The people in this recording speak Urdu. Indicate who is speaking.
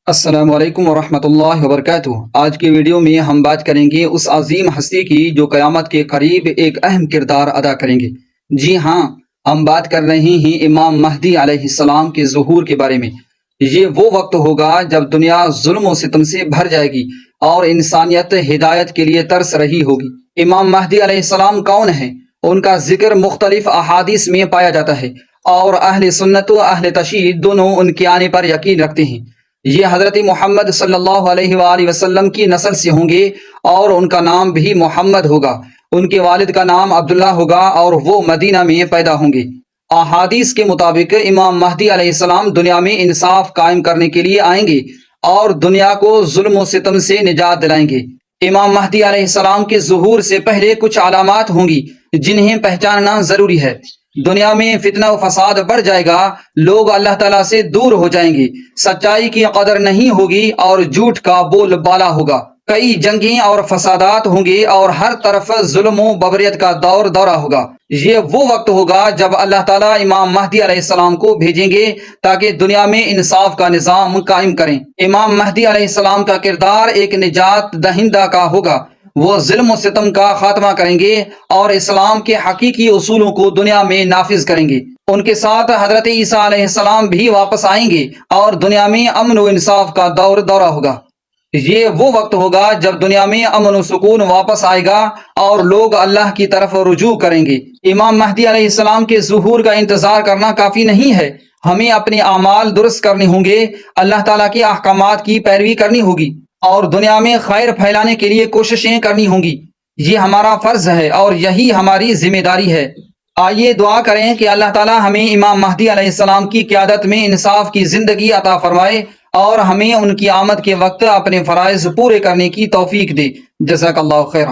Speaker 1: السلام علیکم ورحمۃ اللہ وبرکاتہ۔ آج کی ویڈیو میں ہم بات کریں گے اس عظیم ہستی کی جو قیامت کے قریب ایک اہم کردار ادا کریں گے۔ جی ہاں، ہم بات کر رہے ہیں امام مہدی علیہ السلام کے ظہور کے بارے میں۔ یہ وہ وقت ہوگا جب دنیا ظلم و ستم سے بھر جائے گی اور انسانیت ہدایت کے لیے ترس رہی ہوگی۔ امام مہدی علیہ السلام کون ہیں؟ ان کا ذکر مختلف احادیث میں پایا جاتا ہے اور اہل سنت و اہل تشیع دونوں ان کے آنے پر یقین رکھتے ہیں۔ یہ حضرت محمد صلی اللہ علیہ وآلہ وسلم کی نسل سے ہوں گے اور ان کا نام بھی محمد ہوگا۔ ان کے والد کا نام عبداللہ ہوگا اور وہ مدینہ میں پیدا ہوں گے۔ احادیث کے مطابق امام مہدی علیہ السلام دنیا میں انصاف قائم کرنے کے لیے آئیں گے اور دنیا کو ظلم و ستم سے نجات دلائیں گے۔ امام مہدی علیہ السلام کے ظہور سے پہلے کچھ علامات ہوں گی جنہیں پہچاننا ضروری ہے۔ دنیا میں فتنہ و فساد بڑھ جائے گا، لوگ اللہ تعالیٰ سے دور ہو جائیں گے، سچائی کی قدر نہیں ہوگی اور جھوٹ کا بول بالا ہوگا۔ کئی جنگیں اور فسادات ہوں گے اور ہر طرف ظلم و ببریت کا دورہ ہوگا۔ یہ وہ وقت ہوگا جب اللہ تعالیٰ امام مہدی علیہ السلام کو بھیجیں گے تاکہ دنیا میں انصاف کا نظام قائم کریں۔ امام مہدی علیہ السلام کا کردار ایک نجات دہندہ کا ہوگا۔ وہ ظلم و ستم کا خاتمہ کریں گے اور اسلام کے حقیقی اصولوں کو دنیا میں نافذ کریں گے۔ ان کے ساتھ حضرت عیسیٰ علیہ السلام بھی واپس آئیں گے اور دنیا میں امن و انصاف کا دورہ ہوگا۔ یہ وہ وقت ہوگا جب دنیا میں امن و سکون واپس آئے گا اور لوگ اللہ کی طرف رجوع کریں گے۔ امام مہدی علیہ السلام کے ظہور کا انتظار کرنا کافی نہیں ہے، ہمیں اپنے اعمال درست کرنے ہوں گے، اللہ تعالیٰ کے احکامات کی پیروی کرنی ہوگی اور دنیا میں خیر پھیلانے کے لیے کوششیں کرنی ہوں گی۔ یہ ہمارا فرض ہے اور یہی ہماری ذمہ داری ہے۔ آئیے دعا کریں کہ اللہ تعالیٰ ہمیں امام مہدی علیہ السلام کی قیادت میں انصاف کی زندگی عطا فرمائے اور ہمیں ان کی آمد کے وقت اپنے فرائض پورے کرنے کی توفیق دے۔ جزاک اللہ خیرہ۔